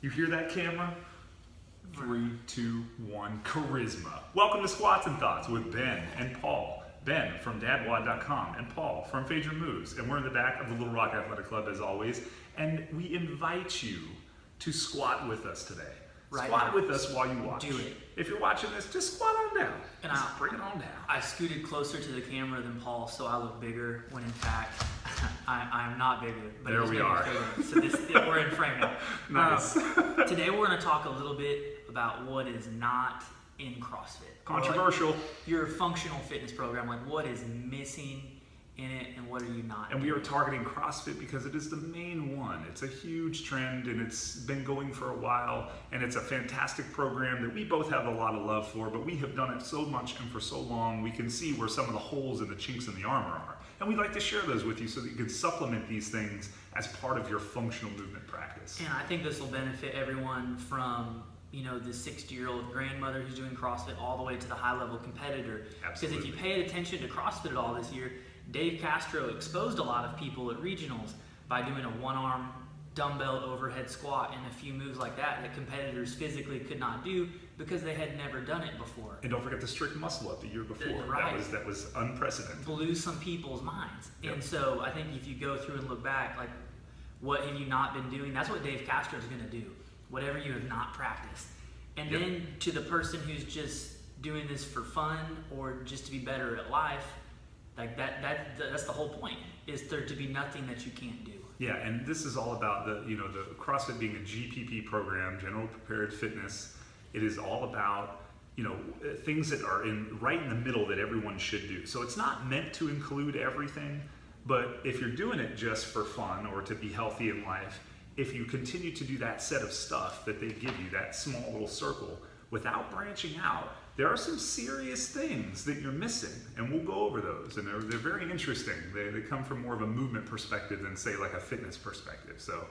You hear that, camera? 3, 2, 1, charisma. Welcome to Squats and Thoughts with Ben and Paul. Ben from dadwad.com and Paul from Phaedra Moves. And we're in the back of the Little Rock Athletic Club as always. And we invite you to squat with us today. Right squat now. with us while you watch. Do it. If you're watching this, just squat on down. And just bring it on down. I scooted closer to the camera than Paul, so I look bigger, when in fact, I'm not bigger. But there we are. So we're in frame now. Nice. Today we're going to talk a little bit about what is not in CrossFit. Controversial. Like your functional fitness program, like what is missing in it and what are you not And doing? we are targeting CrossFit because it is the main one. It's a huge trend and it's been going for a while, and it's a fantastic program that we both have a lot of love for, but we have done it so much and for so long we can see where some of the holes and the chinks in the armor are. And we'd like to share those with you so that you can supplement these things as part of your functional movement practice. And I think this will benefit everyone from the 60-year-old grandmother who's doing CrossFit all the way to the high-level competitor. Absolutely. Because if you paid attention to CrossFit at all this year, Dave Castro exposed a lot of people at regionals by doing a one-arm dumbbell overhead squat and a few moves like that competitors physically could not do because they had never done it before. And don't forget the strict muscle up the year before. Right. That was unprecedented. Blew some people's minds. Yep. And so I think if you go through and look back, like, what have you not been doing? That's what Dave Castro is going to do. Whatever you have not practiced. And Yep. then to the person who's just doing this for fun or just to be better at life, like that's the whole point, is there to be nothing that you can't do. Yeah, and this is all about the CrossFit being a GPP program, General Prepared Fitness. It is all about things that are right in the middle that everyone should do. So it's not meant to include everything, but if you're doing it just for fun or to be healthy in life, if you continue to do that set of stuff that they give you, that small little circle, without branching out, there are some serious things that you're missing, and we'll go over those, and they're very interesting. They come from more of a movement perspective than, say, like a fitness perspective. So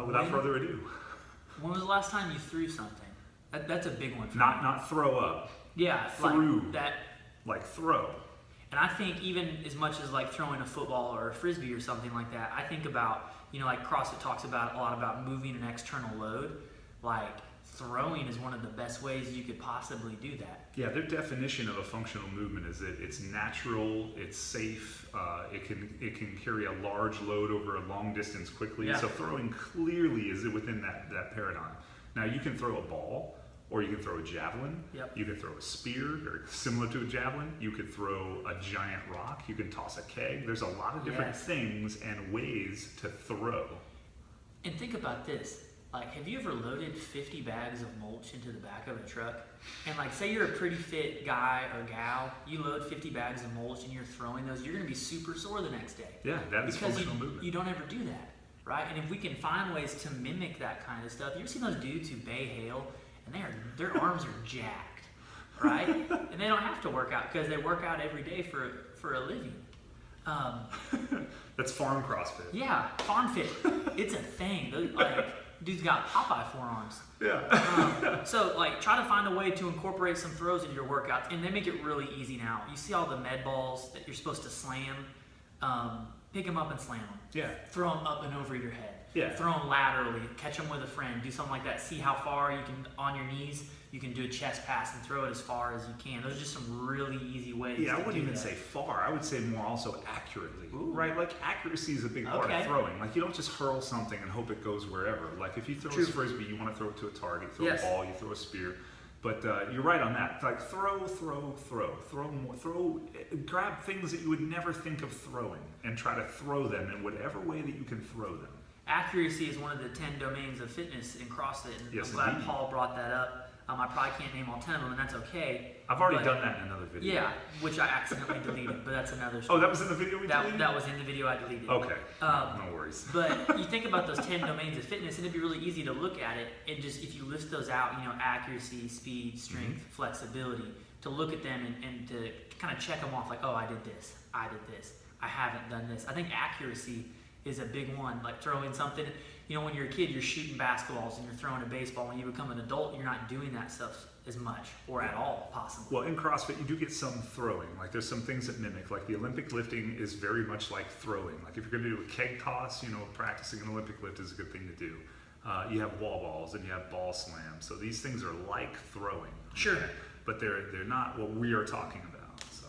without further ado. When was the last time you threw something? That's a big one for me. Not throw up. Yeah, Threw. like that. Like throw. And I think even as much as like throwing a football or a frisbee or something like that, I think about, like CrossFit talks about a lot about moving an external load. Like throwing is one of the best ways you could possibly do that. Yeah, their definition of a functional movement is that it's natural, it's safe, it can carry a large load over a long distance quickly. Yeah. So throwing clearly is within that paradigm. Now you can throw a ball, or you can throw a javelin. Yep. You can throw a spear, very similar to a javelin. You could throw a giant rock. You can toss a keg. There's a lot of different things and ways to throw. And think about this. Like, have you ever loaded 50 bags of mulch into the back of a truck? And like, say you're a pretty fit guy or gal, you load 50 bags of mulch and you're throwing those, you're gonna be super sore the next day. Yeah, that is functional movement. You don't ever do that, right? And if we can find ways to mimic that kind of stuff, you ever seen those dudes who bay hail and their arms are jacked, right? And they don't have to work out because they work out every day for a living. That's farm CrossFit. Yeah, farm fit. It's a thing. Dude's got Popeye forearms. Yeah. So like, try to find a way to incorporate some throws into your workouts, and they make it really easy now. You see all the med balls that you're supposed to slam. Pick them up and slam them. Yeah. Throw them up and over your head. Yeah. Throw them laterally. Catch them with a friend. Do something like that. See how far you can, on your knees, you can do a chest pass and throw it as far as you can. Those are just some really easy ways Yeah, to I wouldn't do even that. say far. I would say more also accurately. Ooh. Right? Like accuracy is a big part of throwing. Like you don't just hurl something and hope it goes wherever. Like if you throw a frisbee, you want to throw it to a target. Throw a ball, you throw a spear. But you're right on that. Like throw more. Grab things that you would never think of throwing and try to throw them in whatever way that you can throw them. Accuracy is one of the 10 domains of fitness in CrossFit, and Yes, I'm glad indeed. Paul brought that up. I probably can't name all 10 of them, and that's okay. I've already done that in another video. Yeah, which I accidentally deleted, but that's another story. Oh, that was in the video we deleted? That was in the video I deleted. Okay, no worries. But you think about those 10 domains of fitness, and it'd be really easy to look at it and just, if you list those out, accuracy, speed, strength, flexibility, to look at them and to kind of check them off, like, oh, I did this, I haven't done this. I think accuracy is a big one, like throwing something. When you're a kid, you're shooting basketballs and you're throwing a baseball. When you become an adult, you're not doing that stuff as much or at all, possibly. Well, in CrossFit, you do get some throwing. Like there's some things that mimic. Like the Olympic lifting is very much like throwing. Like if you're going to do a keg toss, practicing an Olympic lift is a good thing to do. You have wall balls and you have ball slams. So these things are like throwing. Sure. Okay? But they're not what we are talking about. So,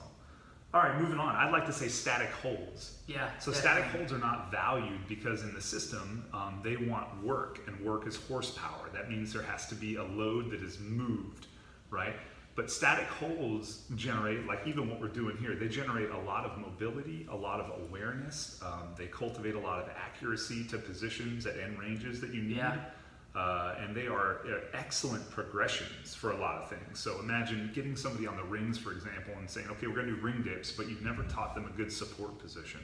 all right, moving on. I'd like to say static holds. Yeah. So static holds are not valued because in the system, they want work, and work is horsepower. That means there has to be a load that is moved, right? But static holds generate, like even what we're doing here, they generate a lot of mobility, a lot of awareness. They cultivate a lot of accuracy to positions at end ranges that you need. Yeah. And they are excellent progressions for a lot of things. So imagine getting somebody on the rings, for example, and saying, okay, we're going to do ring dips, but you've never taught them a good support position.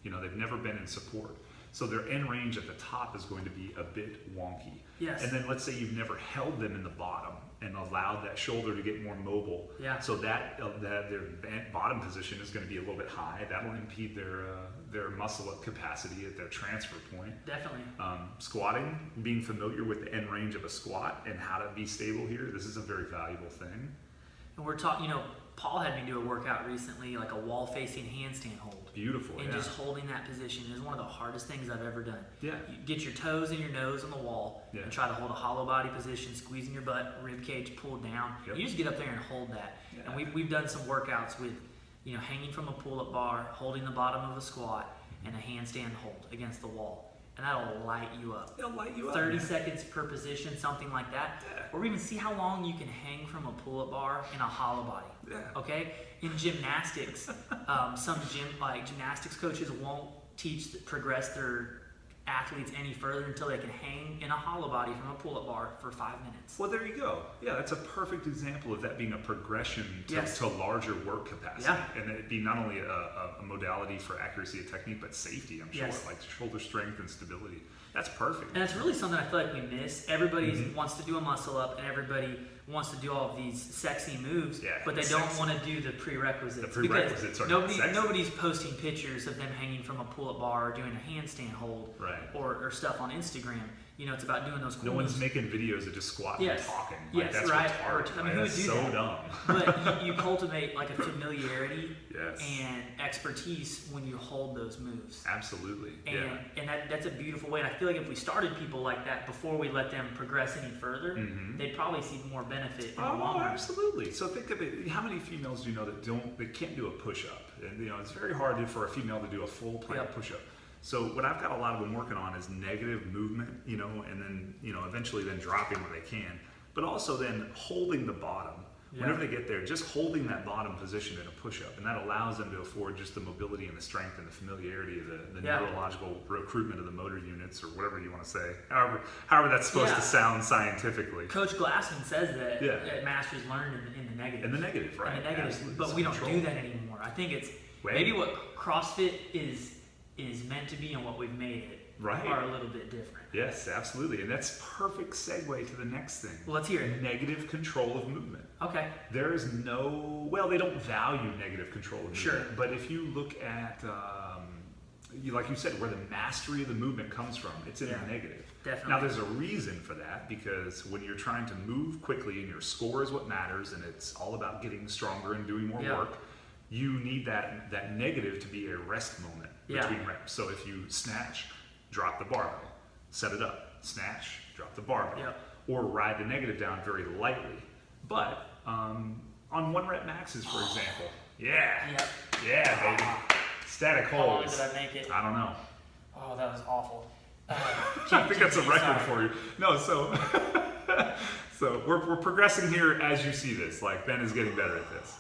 You know, they've never been in support. So their end range at the top is going to be a bit wonky. Yes. And then let's say you've never held them in the bottom and allowed that shoulder to get more mobile. Yeah. So that their bottom position is going to be a little bit high. That'll impede their muscle up capacity at their transfer point. Definitely. Squatting, being familiar with the end range of a squat and how to be stable here, this is a very valuable thing. And we're talking, you know, Paul had me do a workout recently, like a wall-facing handstand hold. Beautiful, and just holding that position is one of the hardest things I've ever done. Yeah. You get your toes and your nose on the wall and try to hold a hollow body position, squeezing your butt, rib cage pulled down. Yep. You just get up there and hold that. Yeah. And we've done some workouts with, you know, hanging from a pull-up bar, holding the bottom of a squat, and a handstand hold against the wall. And that'll light you up. It'll light you up. 30 seconds per position, something like that. Yeah. Or even see how long you can hang from a pull-up bar in a hollow body. Yeah. Okay? In gymnastics, some gymnastics coaches won't progress their athletes any further until they can hang in a hollow body from a pull-up bar for 5 minutes. Well, there you go. Yeah, that's a perfect example of that being a progression to larger work capacity. Yeah. And it'd be not only a modality for accuracy and technique, but safety, I'm sure, like shoulder strength and stability. That's perfect. And it's really something I feel like we miss. Everybody wants to do a muscle up, and everybody wants to do all of these sexy moves, but they don't want to do the prerequisites. The prerequisites are not sexy. Nobody's posting pictures of them hanging from a pull-up bar or doing a handstand hold or stuff on Instagram. You know, it's about doing those cool moves. One's making videos of just squatting and talking. Yes, that's right. retarded. I mean, who would do so that? dumb. But you cultivate like a familiarity Yes. and expertise when you hold those moves. Absolutely. And that's a beautiful way. And I feel like if we started people like that before we let them progress any further, they'd probably see more benefit in the long run. Absolutely. So think of it. How many females do you know that can't do a push-up? And you know, it's very hard for a female to do a full plank push-up. So what I've got a lot of them working on is negative movement, you know, and then, you know, eventually then dropping when they can, but also then holding the bottom. Whenever they get there, just holding that bottom position in a push-up, and that allows them to afford just the mobility and the strength and the familiarity of the neurological recruitment of the motor units, or whatever you want to say. However that's supposed to sound scientifically. Coach Glassman says that masters learn in the negative. In the negative, right? In the negative, absolutely. but we don't do that anymore. I think it's maybe what CrossFit is meant to be and what we've made it are a little bit different. Yes, absolutely. And that's perfect segue to the next thing. Well, let's hear it. Negative control of movement. Okay. There is they don't value negative control of movement. Sure. But if you look at, like you said, where the mastery of the movement comes from, it's in the negative. Definitely. Now, there's a reason for that, because when you're trying to move quickly and your score is what matters, and it's all about getting stronger and doing more work, you need that negative to be a rest moment between reps. So if you snatch, drop the barbell, set it up, snatch, drop the barbell, or ride the negative down very lightly. But on 1 rep maxes, for example, baby, static holds. How long did I make it? I don't know. Oh, that was awful. I think that's a record for you. No, so we're progressing here as you see this. Like, Ben is getting better at this.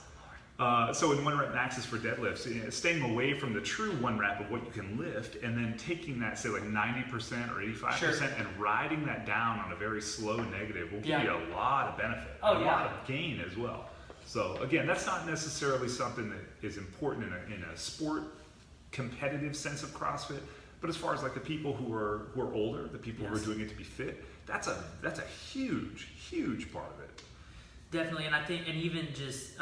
So in 1 rep maxes for deadlifts, staying away from the true 1 rep of what you can lift, and then taking that, say like 90% or 85%, and riding that down on a very slow negative will give you a lot of benefit, a lot of gain as well. So again, that's not necessarily something that is important in a sport competitive sense of CrossFit, but as far as like the people who are older, the people who are doing it to be fit, that's a huge part of it. Definitely, and I think, and even just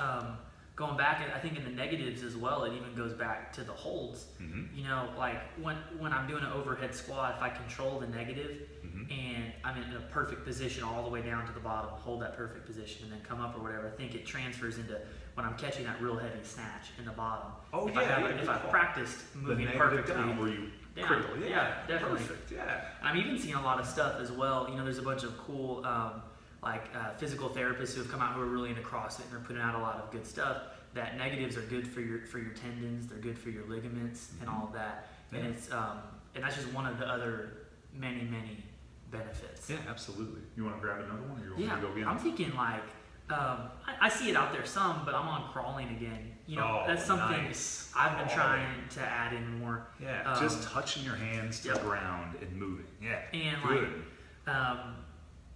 going back, I think in the negatives as well, it even goes back to the holds. You know, like when I'm doing an overhead squat, if I control the negative and I'm in a perfect position all the way down to the bottom, hold that perfect position, and then come up or whatever, I think it transfers into when I'm catching that real heavy snatch in the bottom. If I've practiced moving perfectly, down where you down. Critical, yeah, definitely. Perfect, yeah. I'm even seeing a lot of stuff as well. You know, there's a bunch of cool physical therapists who have come out who are really into CrossFit and they're putting out a lot of good stuff. That negatives are good for your tendons, they're good for your ligaments and all of that. Yeah. And it's and that's just one of the other many benefits. Yeah, absolutely. You want to grab another one, or you want me to go again? I'm thinking like I see it out there some, but I'm on crawling again. You know, that's something nice. I've been trying to add in more. Yeah, just touching your hands to the ground and moving. Yeah, and good.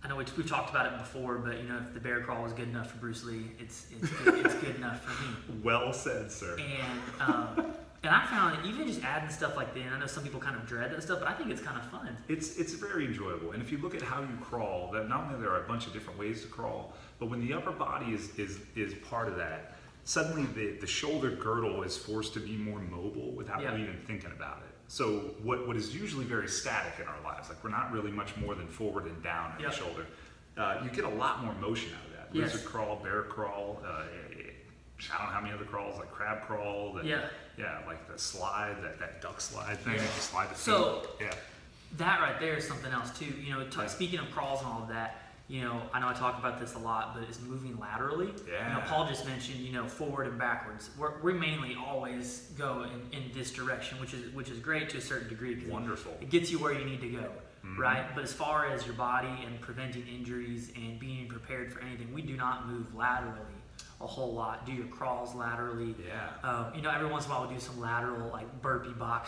I know we've talked about it before, but you know, if the bear crawl was good enough for Bruce Lee, it's good enough for me. Well said, sir. And I found that even just adding stuff like that, and I know some people kind of dread that stuff, but I think it's kind of fun. It's very enjoyable. And if you look at how you crawl, that not only there are a bunch of different ways to crawl, but when the upper body is part of that, suddenly the shoulder girdle is forced to be more mobile without really even thinking about it. So what is usually very static in our lives, like we're not really much more than forward and down in the shoulder, you get a lot more motion out of that. Lizard crawl, bear crawl, I don't know how many other crawls, like crab crawl, like the slide, that duck slide thing, you slide the feet. That right there is something else too. You know, speaking of crawls and all of that, you know, I know I talk about this a lot, but it's moving laterally. Yeah. You know, Paul just mentioned, you know, forward and backwards. We mainly always go in this direction, which is great to a certain degree. Wonderful. It gets you where you need to go, right? But as far as your body and preventing injuries and being prepared for anything, we do not move laterally a whole lot. Do your crawls laterally. Yeah. You know, every once in a while we'll do some lateral like burpee box